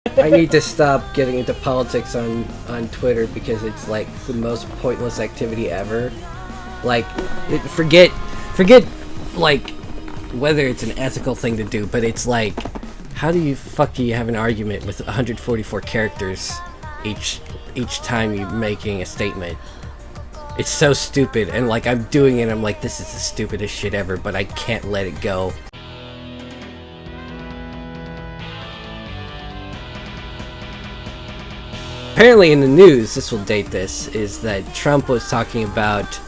I need to stop getting into politics on Twitter because it's like the most pointless activity ever. Like, forget like whether it's an ethical thing to do, but it's like, how do you have an argument with 144 characters each time you're making a statement? It's so stupid, and like I'm doing it, I'm like, this is the stupidest shit ever, but I can't let it go. Apparently in the news, this will date this, is that Trump was talking about,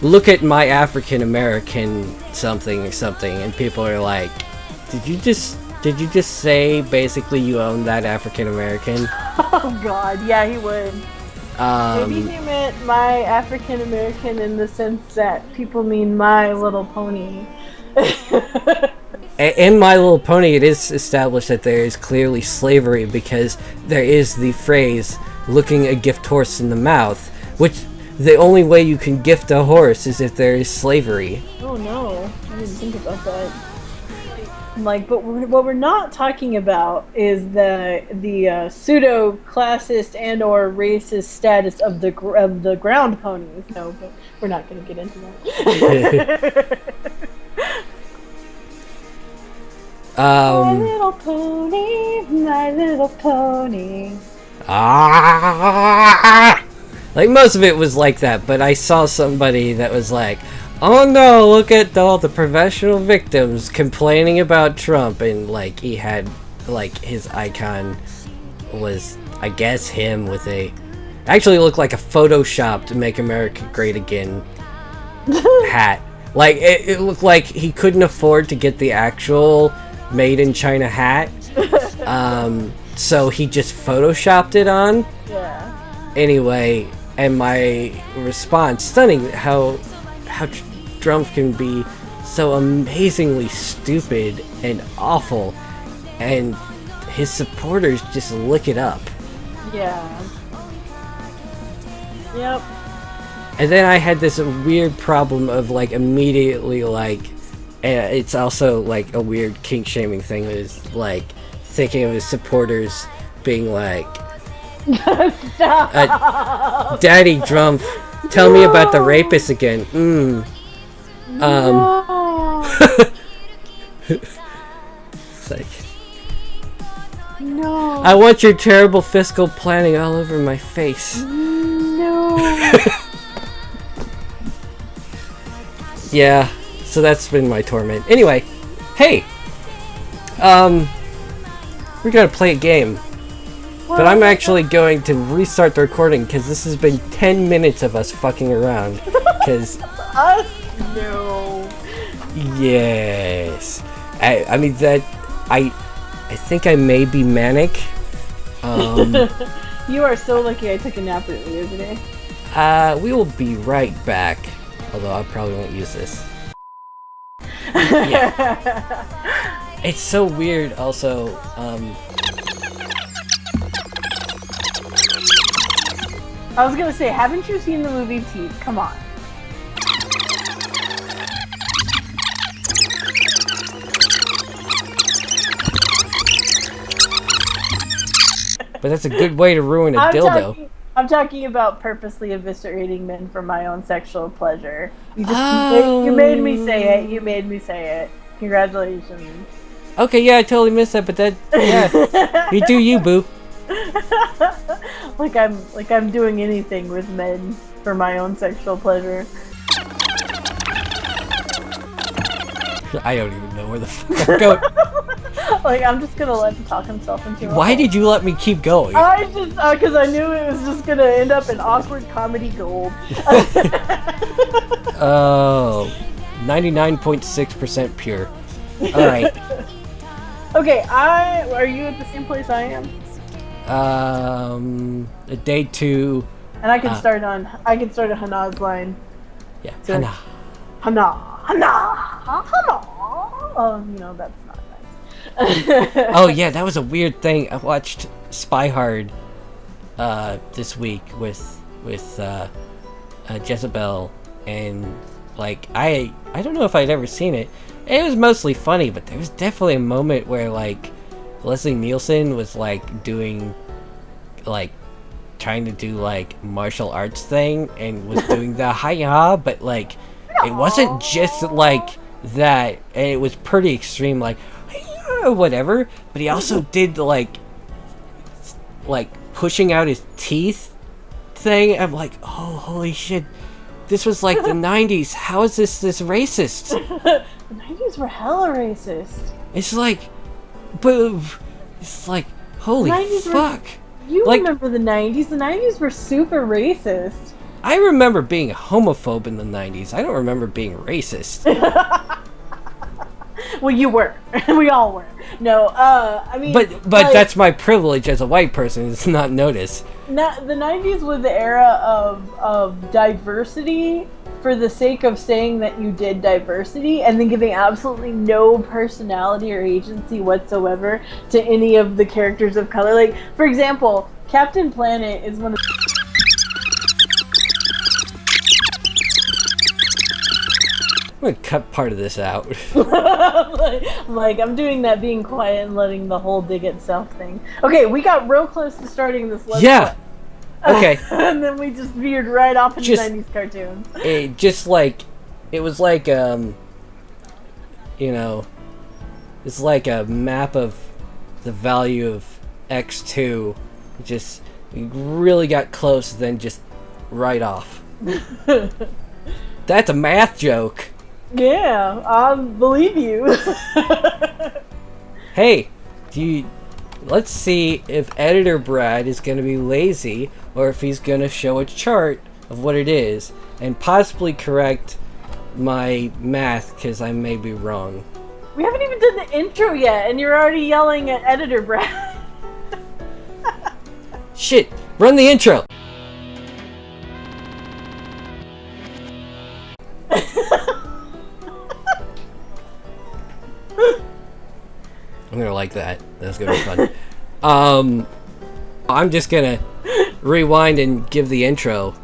look at my African American something or something, and people are like, did you just say basically you own that African American? Oh god, yeah, he would. Maybe he meant my African American in the sense that people mean My Little Pony. In My Little Pony, it is established that there is clearly slavery because there is the phrase, looking a gift horse in the mouth, which the only way you can gift a horse is if there is slavery. Oh no, I didn't think about that. Like, but what we're not talking about is the pseudo-classist and/or racist status of the ground ponies. No, but we're not going to get into that. My little pony, my little pony. Like, most of it was like that, but I saw somebody that was like, oh no, look at all the professional victims complaining about Trump, and like he had, like, his icon was, I guess, him with actually looked like a photoshopped Make America Great Again hat. Like, it looked like he couldn't afford to get the actual made in China hat, so he just photoshopped it on. Yeah. Anyway, and my response, stunning how Trump can be so amazingly stupid and awful, and his supporters just lick it up. Yeah. Yep. And then I had this weird problem of, like, immediately, like, it's also like a weird kink shaming thing, is like thinking of his supporters being like, Daddy Trump, tell me about the rapist again. It's like, no. I want your terrible fiscal planning all over my face. No. Yeah, so that's been my torment. Anyway, hey, we're gonna play a game, but I'm actually going to restart the recording because this has been 10 minutes of us fucking around. Because no. Yes, I mean that I think I may be manic. You are so lucky I took a nap earlier today. We will be right back. Although I probably won't use this. Yeah. It's so weird also, I was gonna say, haven't you seen the movie Teeth? Come on. But that's a good way to ruin a dildo. I'm talking about purposely eviscerating men for my own sexual pleasure. You made me say it. You made me say it. Congratulations. Okay, yeah, I totally missed that, but that, yeah, you do you, boo. like I'm doing anything with men for my own sexual pleasure. I don't even know where the fuck I'm going. Like, I'm just gonna let him talk himself into it. Why did you let me keep going? I just, because I knew it was just gonna end up in awkward comedy gold. Oh, 99.6% pure. Alright. Okay, are you at the same place I am? Day 2. And I can start a Hana's line. Yeah, so, Hana. Oh, that's not nice. Oh yeah, that was a weird thing. I watched Spy Hard this week with Jezebel, and like I don't know if I'd ever seen it. It was mostly funny, but there was definitely a moment where like Leslie Nielsen was like doing, like, trying to do like martial arts thing and was doing the hi-ya, but like it wasn't just like that, and it was pretty extreme, like hi-ya, whatever. But he also did like pushing out his teeth thing. I'm like, oh, holy shit. This was like the 90s. How is this racist? The 90s were hella racist. It's like, but it's like, holy fuck. You like, remember the 90s? The 90s were super racist. I remember being a homophobe in the 90s. I don't remember being racist. Well, you were. We all were. No, I mean... But like, that's my privilege as a white person, is not notice. The 90s was the era of diversity for the sake of saying that you did diversity, and then giving absolutely no personality or agency whatsoever to any of the characters of color. Like, for example, Captain Planet is one of I'm gonna cut part of this out. like, I'm doing that being quiet and letting the whole dig itself thing. Okay, we got real close to starting this let's yeah. Okay. And then we just veered right off into 90s cartoons. It just like, it was like, you know, it's like a map of the value of X2. Just, we really got close, then just right off. That's a math joke. Yeah, I believe you. Hey, let's see if Editor Brad is going to be lazy, or if he's going to show a chart of what it is, and possibly correct my math, because I may be wrong. We haven't even done the intro yet, and you're already yelling at Editor Brad. Shit, run the intro! I'm gonna like that. That's gonna be fun. I'm just gonna rewind and give the intro.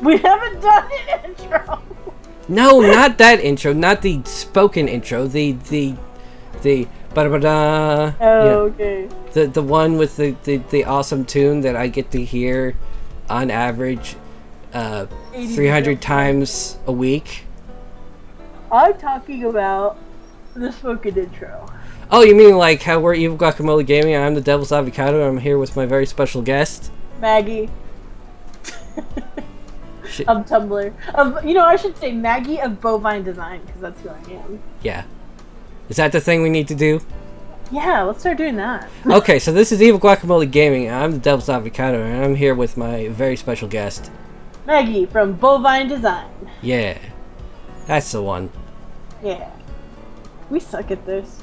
We haven't done an intro. No, not that intro. Not the spoken intro. The ba-da-ba-da. Oh, okay. The one with the awesome tune that I get to hear on average 300 times a week. I'm talking about the spoken intro. Oh, you mean like how we're Evil Guacamole Gaming, I'm the Devil's Avocado, and I'm here with my very special guest, Maggie. Of Tumblr. I should say Maggie of Bovine Design, because that's who I am. Yeah. Is that the thing we need to do? Yeah, let's start doing that. Okay, so this is Evil Guacamole Gaming, and I'm the Devil's Avocado, and I'm here with my very special guest, Maggie from Bovine Design. Yeah. That's the one. Yeah. We suck at this.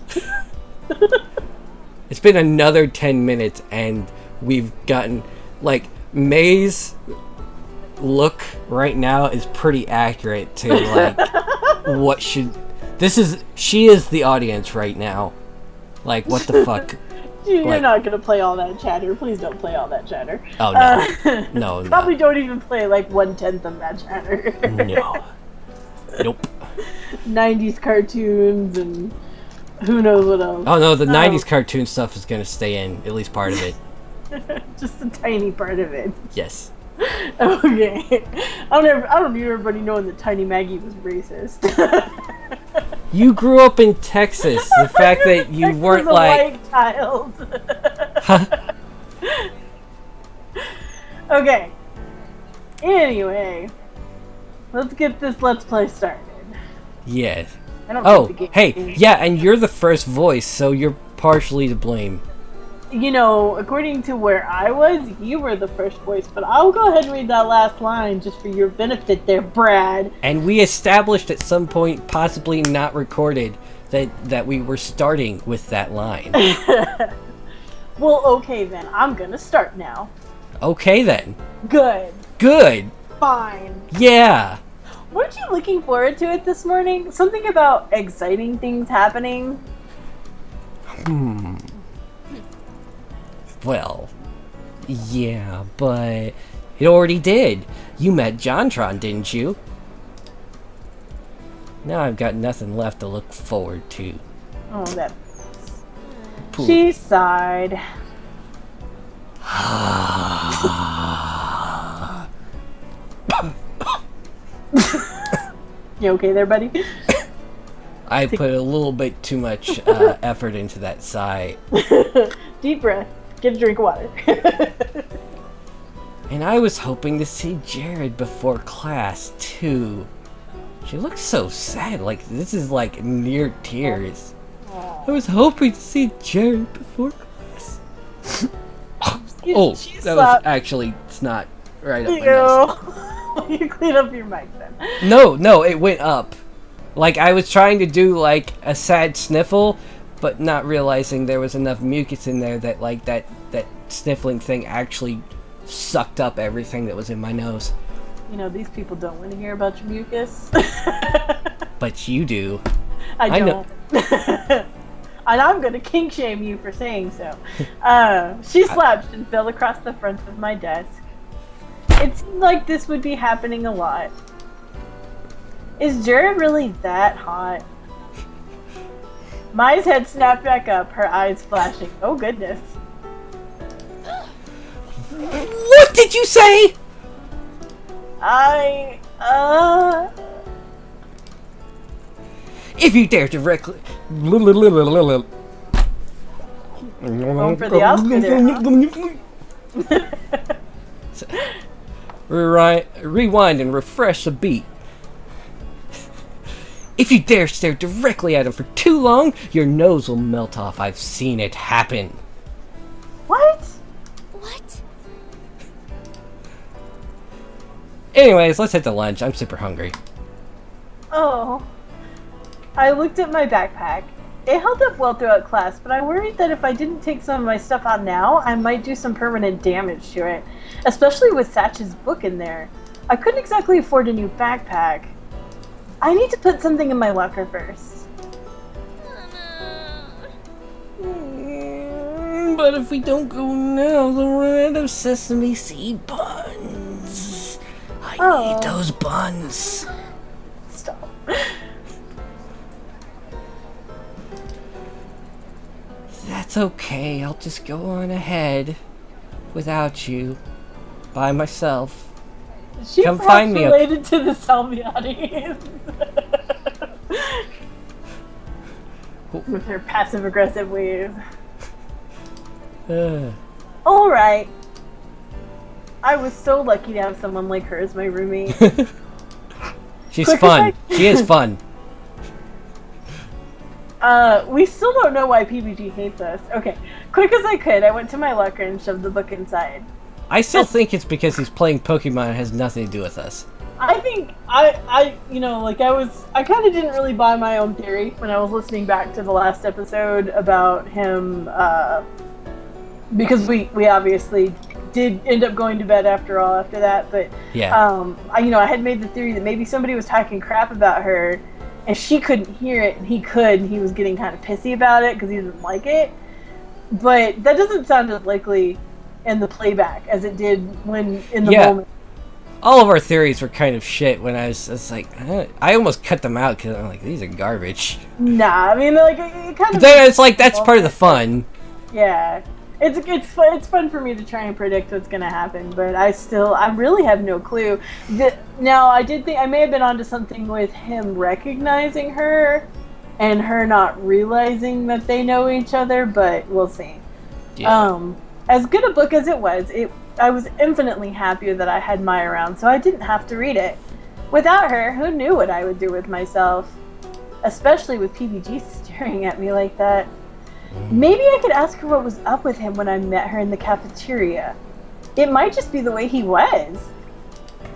It's been another 10 minutes and we've gotten, like, May's look right now is pretty accurate to, like, she is the audience right now. Like, what the fuck? You're not gonna play all that chatter. Please don't play all that chatter. Oh, no. No. Probably don't even play, like, 1/10 of that chatter. No. Nope. 90s cartoons and who knows what else. Oh no, the 90s cartoon stuff is gonna stay in, at least part of it. Just a tiny part of it. Yes. Okay. I don't need everybody knowing that Tiny Maggie was racist. You grew up in Texas. The fact that you weren't a like white child. Okay. Anyway, let's get this Let's Play started. Yes. I don't Oh, think the game hey, yeah, and you're the first voice, so you're partially to blame. You know, according to where I was, you were the first voice, but I'll go ahead and read that last line just for your benefit there, Brad. And we established at some point, possibly not recorded, that we were starting with that line. Well, okay then. I'm gonna start now. Okay then. Good. Good. Fine. Yeah. Weren't you looking forward to it this morning? Something about exciting things happening? Well, yeah, but it already did. You met Jontron, didn't you? Now I've got nothing left to look forward to. Oh, that... poop. She sighed. You okay there, buddy? I put a little bit too much effort into that sigh. Deep breath. Get a drink of water. And I was hoping to see Jared before class, too. She looks so sad, like this is like near tears. I was hoping to see Jared before class. That was actually snot right up my nose. You clean up your mic then. No, it went up. Like I was trying to do like a sad sniffle, but not realizing there was enough mucus in there that like that sniffling thing actually sucked up everything that was in my nose. You know, these people don't want to hear about your mucus. But you do. I don't. And I'm going to kink shame you for saying so. She slouched and fell across the front of my desk. It seemed like this would be happening a lot. Is Jared really that hot? Mai's head snapped back up, her eyes flashing. Oh, goodness. What did you say? If you dare directly... Going for the Oscar there, huh? Rewind and refresh the beat. If you dare stare directly at him for too long, your nose will melt off. I've seen it happen. What? Anyways, let's head to lunch. I'm super hungry. Oh. I looked at my backpack. It held up well throughout class, but I worried that if I didn't take some of my stuff out now, I might do some permanent damage to it, especially with Satch's book in there. I couldn't exactly afford a new backpack. I need to put something in my locker first. But if we don't go now, they'll run out of sesame seed buns. I need those buns. Stop. That's okay. I'll just go on ahead without you, by myself. She Come find me. Related to the Salviati. With her passive aggressive ways. All right. I was so lucky to have someone like her as my roommate. She's fun. She is fun. We still don't know why PBG hates us. Okay. Quick as I could, I went to my locker and shoved the book inside. I still think it's because he's playing Pokemon and has nothing to do with us. I think I kind of didn't really buy my own theory when I was listening back to the last episode about him, because we obviously did end up going to bed after that, but yeah. I had made the theory that maybe somebody was talking crap about her and she couldn't hear it and he could, and he was getting kind of pissy about it because he didn't like it. But that doesn't sound as likely in the playback as it did when in the moment. All of our theories were kind of shit when I was like, I almost cut them out because I'm like, these are garbage. Nah, I mean, like, it kind of... But then it's like, that's part of the fun. Yeah. It's fun for me to try and predict what's going to happen, but I really have no clue. Now, I did think I may have been onto something with him recognizing her and her not realizing that they know each other, but we'll see. Yeah. As good a book as it was, I was infinitely happier that I had Mai around, so I didn't have to read it. Without her, who knew what I would do with myself? Especially with PBG staring at me like that. Maybe I could ask her what was up with him when I met her in the cafeteria. It might just be the way he was.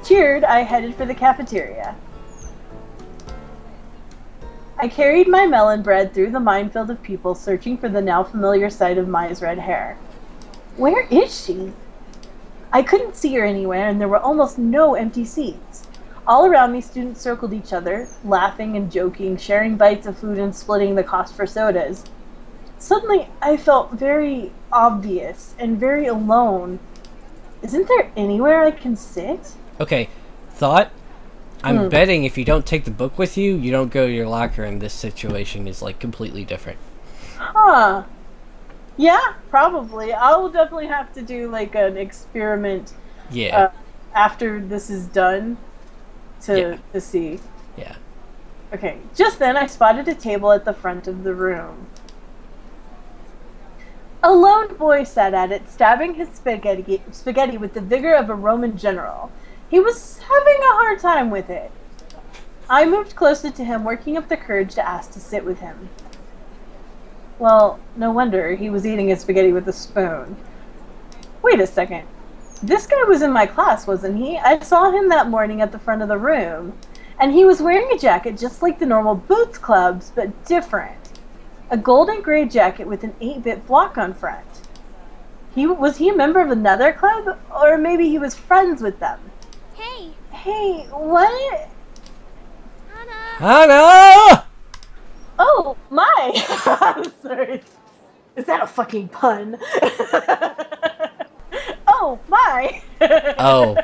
Cheered, I headed for the cafeteria. I carried my melon bread through the minefield of people searching for the now familiar sight of Mai's red hair. Where is she? I couldn't see her anywhere, and there were almost no empty seats. All around me, students circled each other, laughing and joking, sharing bites of food and splitting the cost for sodas. Suddenly, I felt very obvious and very alone. Isn't there anywhere I can sit? Okay, thought? I'm betting if you don't take the book with you, you don't go to your locker, and this situation is, like, completely different. Huh. Yeah, probably. I'll definitely have to do like an experiment Yeah. after this is done Yeah. to see. Yeah. Okay, just then I spotted a table at the front of the room. A lone boy sat at it, stabbing his spaghetti with the vigor of a Roman general. He was having a hard time with it. I moved closer to him, working up the courage to ask to sit with him. Well, no wonder he was eating his spaghetti with a spoon. Wait a second. This guy was in my class, wasn't he? I saw him that morning at the front of the room. And he was wearing a jacket just like the normal Boots clubs, but different. A gold and gray jacket with an 8-bit block on front. Was he a member of another club? Or maybe he was friends with them? Hey, Hey, what? Hannah! Hannah! Oh, my! Sorry. Is that a fucking pun? Oh, my! Oh.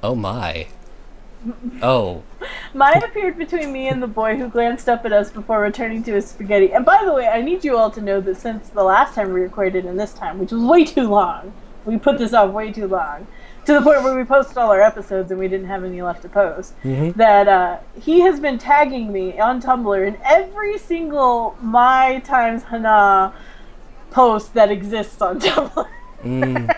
Oh my. Oh. Maya appeared between me and the boy, who glanced up at us before returning to his spaghetti. And by the way, I need you all to know that since the last time we recorded and this time, which was way too long, we put this off way too long, to the point where we posted all our episodes and we didn't have any left to post, that he has been tagging me on Tumblr in every single My Times Hana post that exists on Tumblr.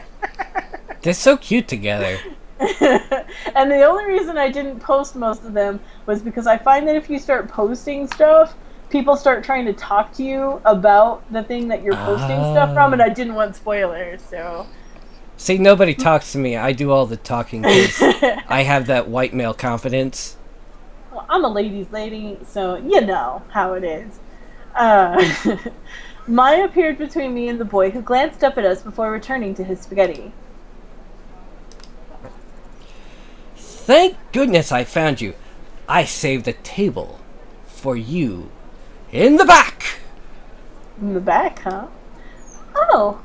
They're so cute together. And the only reason I didn't post most of them was because I find that if you start posting stuff, people start trying to talk to you about the thing that you're posting stuff from, and I didn't want spoilers, so... See, nobody talks to me. I do all the talking because I have that white male confidence. Well, I'm a ladies' lady, so you know how it is. Maya appeared between me and the boy, who glanced up at us before returning to his spaghetti. Thank goodness I found you. I saved a table for you in the back. In the back, huh? Oh.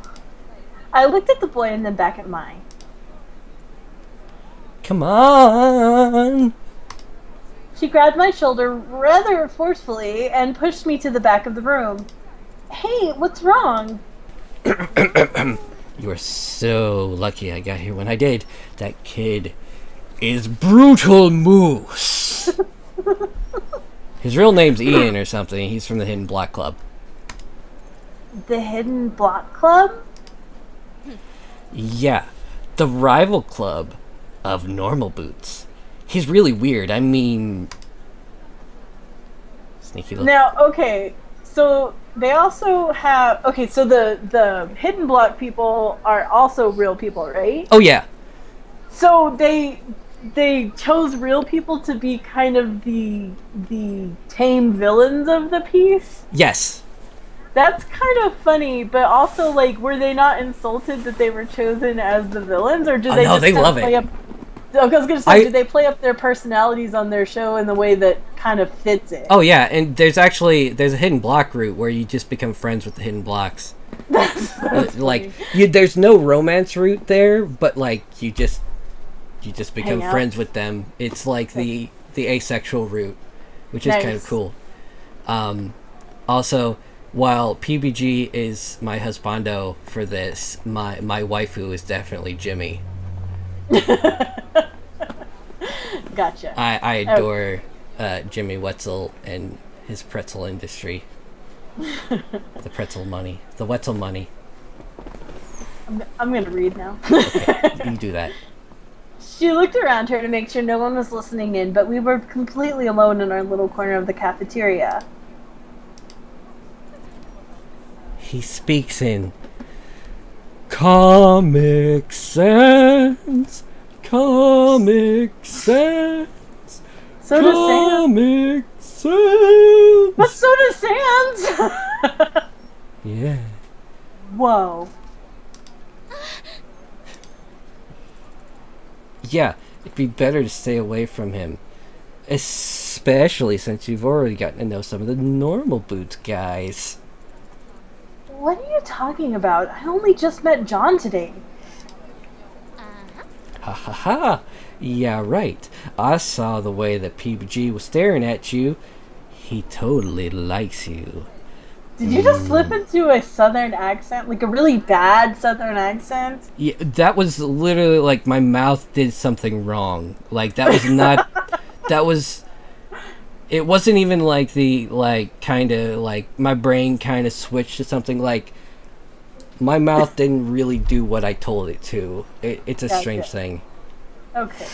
I looked at the boy and then back at mine. Come on. She grabbed my shoulder rather forcefully and pushed me to the back of the room. Hey, what's wrong? You are so lucky I got here when I did. That kid is Brutal Moose. His real name's Ian or something. He's from the Hidden Block Club. The Hidden Block Club? Yeah, the rival club of normal boots. He's really weird. I mean, sneaky little... Now, okay, so they also have... Okay, so the Hidden Block people are also real people, right? Oh, yeah. So they chose real people to be kind of the tame villains of the piece? Yes. That's kind of funny, but also, like, were they not insulted that they were chosen as the villains, or do they no, just they kind love of play it. up? I was gonna say, do they play up their personalities on their show in the way that kind of fits it? Oh, yeah, and there's a Hidden Block route where you just become friends with the Hidden Blocks. That's Like, there's no romance route there, but, like, you just become Hang out. friends with them. It's like the asexual route, which is kind of Nice. cool. Also, while PBG is my husbando for this, my waifu is definitely Jimmy. Gotcha. I adore Jimmy Wetzel and his pretzel industry. The pretzel money. The Wetzel money. I'm gonna read now. Okay, you do that. She looked around her to make sure no one was listening in, but we were completely alone in our little corner of the cafeteria. He speaks in Comic Sans. Comic Sans. So does Sans. Comic Sans. But so does Sans! Yeah. Whoa. Yeah, it'd be better to stay away from him. Especially since you've already gotten to know some of the normal Boots guys. What are you talking about? I only just met John today. Ha ha ha! Yeah, right. I saw the way that PBG was staring at you. He totally likes you. Did you just slip into a southern accent? Like a really bad southern accent? Yeah, that was literally like my mouth did something wrong. Like that was not. That was. It wasn't even like the like kind of like my brain kind of switched to something like. My mouth didn't really do what I told it to. It's a strange thing. Okay.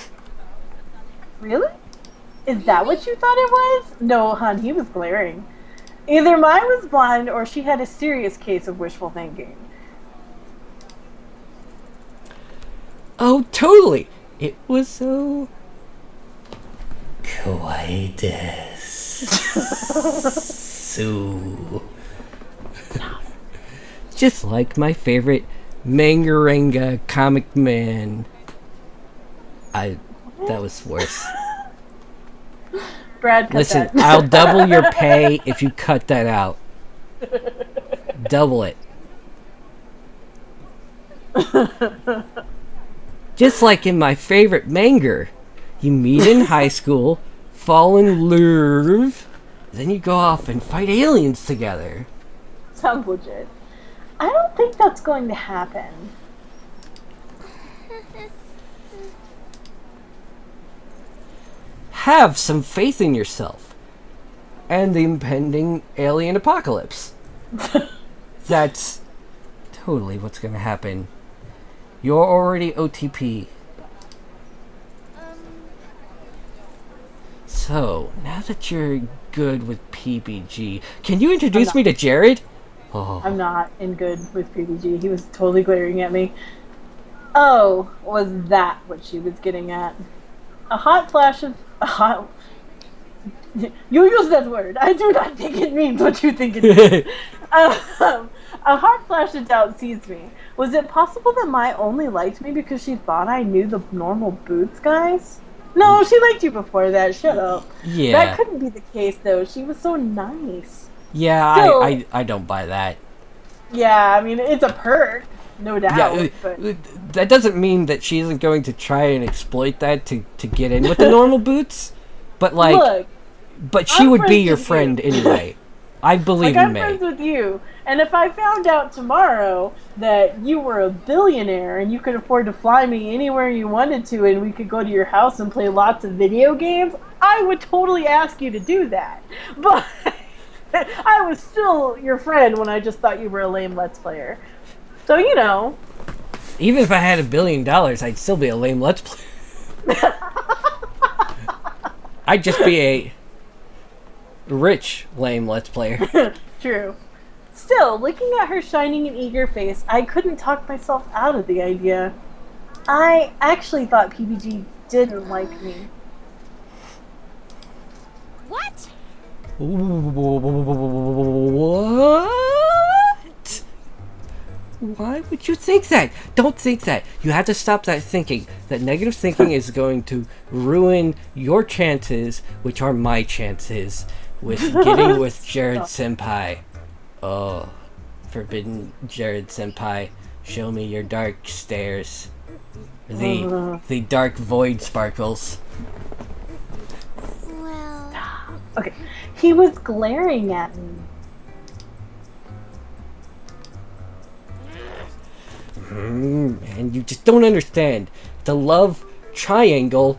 Really? Is that what you thought it was? No, hon, he was glaring. Either mine was blind or she had a serious case of wishful thinking. Oh, totally. It was so kawaii so just like my favorite Mangaranga comic man. That was worse. Brad, cut Listen, that. I'll double your pay if you cut that out. Double it. Just like in my favorite manga, you meet in high school, fall in love, then you go off and fight aliens together. Sounds legit. I don't think that's going to happen. Have some faith in yourself and the impending alien apocalypse. That's totally what's gonna happen. You're already OTP. So, now that you're good with PBG, can you introduce me to Jared? Oh. I'm not in good with PBG. He was totally glaring at me. Oh, was that what she was getting at? A hot flash of... A hot... You use that word. I do not think it means what you think it means. A hot flash of doubt seized me. Was it possible that Mai only liked me because she thought I knew the normal Boots guys? No, she liked you before that. Shut up. Yeah. That couldn't be the case, though. She was so nice. Yeah, Still, I don't buy that. Yeah, I mean, it's a perk, no doubt. Yeah, but that doesn't mean that she isn't going to try and exploit that to get in with the normal Boots. But, like... Look, but she I'm would be friends your with friend you. anyway. I believe like, in I'm May. friends with you, and if I found out tomorrow that you were a billionaire and you could afford to fly me anywhere you wanted to and we could go to your house and play lots of video games, I would totally ask you to do that. But I was still your friend when I just thought you were a lame Let's Player. So, you know. Even if I had $1 billion, I'd still be a lame Let's Player. I'd just be a rich, lame Let's Player. True. Still, looking at her shining and eager face, I couldn't talk myself out of the idea. I actually thought PBG didn't like me. What? What? Why would you think that? Don't think that. You have to stop that thinking. That negative thinking is going to ruin your chances, which are my chances, with getting with Jared Senpai. Oh, forbidden Jared Senpai, show me your dark stares. The dark void sparkles. Well, Okay, he was glaring at me. And you just don't understand. The love triangle,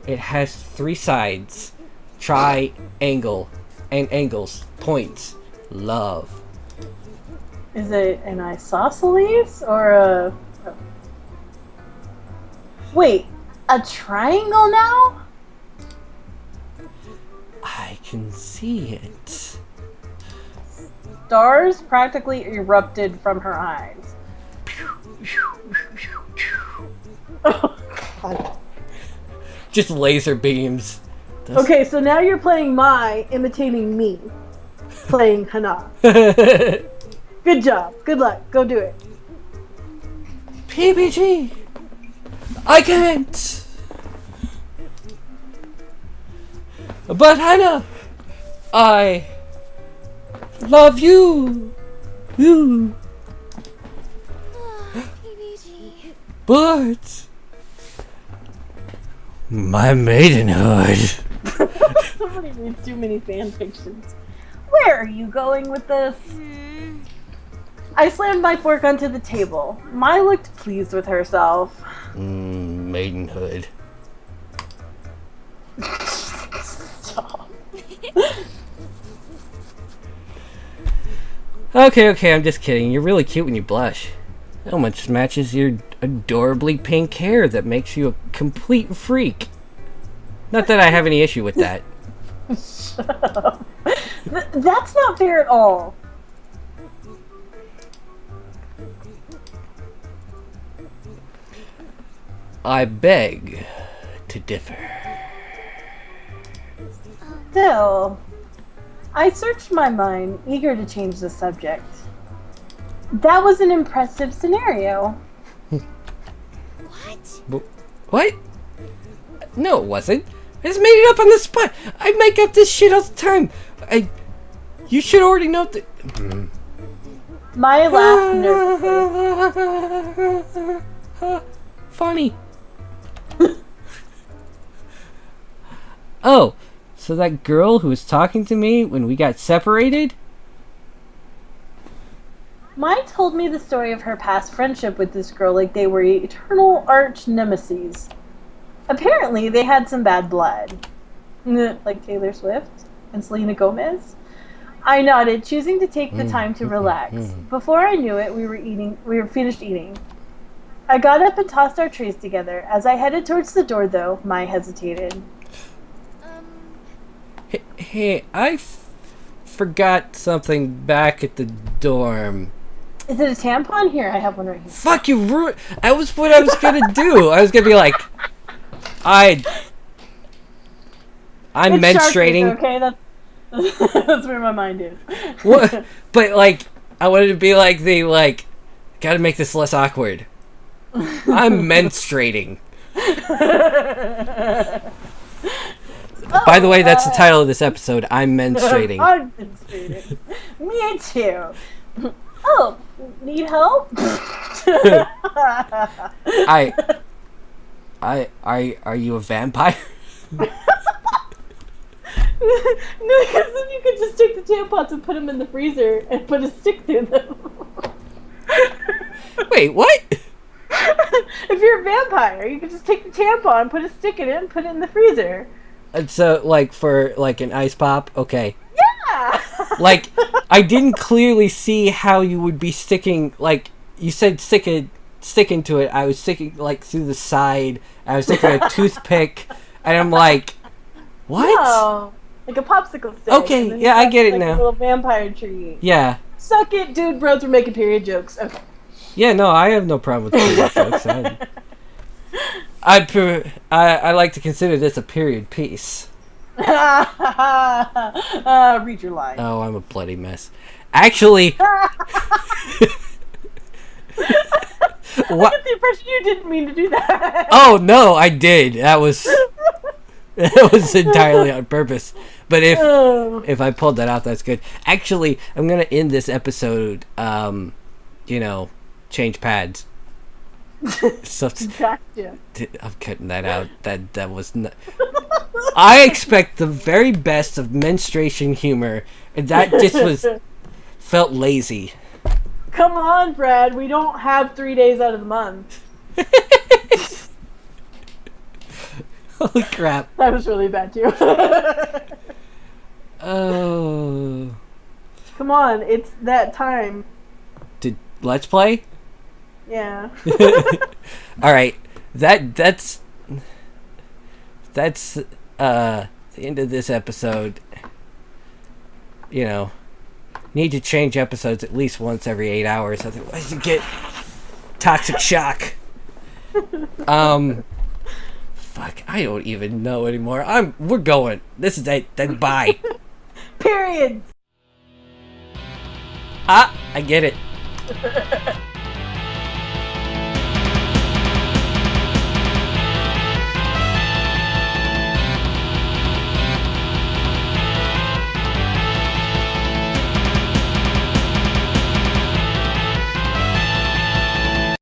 it has 3 sides. Triangle. And angles. Points. Love. Is it an isosceles or a... Wait, a triangle now? I can see it. Stars practically erupted from her eyes. Oh, God. Just laser beams. Okay, so now you're playing Mai, imitating me. Playing Hana. Good job. Good luck. Go do it. PBG! I can't! But Hannah, I love you! You! PBG. But my maidenhood. Somebody reads too many fan fictions. Where are you going with this? I slammed my fork onto the table. Mai looked pleased with herself. Maidenhood. Stop. Okay, I'm just kidding. You're really cute when you blush. How much matches your adorably pink hair that makes you a complete freak. Not that I have any issue with that. Shut up. That's not fair at all. I beg to differ. Still, I searched my mind, eager to change the subject. That was an impressive scenario. What? What? No, it wasn't. I just made it up on the spot. I make up this shit all the time. You should already know that. Maya laughed nervously. Funny. Oh, so that girl who was talking to me when we got separated? Maya told me the story of her past friendship with this girl like they were eternal arch nemesis. Apparently, they had some bad blood. Like Taylor Swift and Selena Gomez. I nodded, choosing to take the time to relax. Before I knew it, we were finished eating. I got up and tossed our trays together. As I headed towards the door, though, Mai hesitated. Hey, I forgot something back at the dorm. Is it a tampon? Here, I have one right here. Fuck you, that was what I was gonna do. I was gonna be like, I'm It's menstruating. Shark Week, okay, that's where my mind is. What? But like, I wanted to be like gotta make this less awkward. I'm menstruating. By the way, that's the title of this episode. I'm menstruating. I'm menstruating. Me too. Oh, need help? Are you a vampire? No, because then you could just take the tampons and put them in the freezer and put a stick through them. Wait, what? If you're a vampire, you could just take the tampon, put a stick in it, and put it in the freezer. And so, like, for, like, an ice pop? Okay. Yeah! Like, I didn't clearly see how you would be sticking, like, you said stick into it. I was sticking, like, through the side. I was sticking a toothpick. And I'm like, what? No, like a popsicle stick. Okay, and then yeah, you I got, get it like, now. A little vampire tree. Yeah. Suck it, dude, bros, we're making period jokes. Okay. Yeah, no, I have no problem with period jokes. I like to consider this a period piece. Read your line. Oh, I'm a bloody mess. Actually, I get the impression you didn't mean to do that. Oh no, I did. That was entirely on purpose. But if I pulled that out, that's good. Actually, I'm gonna end this episode. Change pads. So, Gotcha. I'm cutting that out. That was not. I expect the very best of menstruation humor, and that just felt lazy. Come on, Brad. We don't have 3 days out of the month. Holy crap! That was really bad too. Oh. Come on, it's that time. Let's play. Yeah. All right. That's the end of this episode. Need to change episodes at least once every 8 hours, otherwise you get toxic shock. Fuck, I don't even know anymore. We're going. This is it. Then bye. Period. I get it.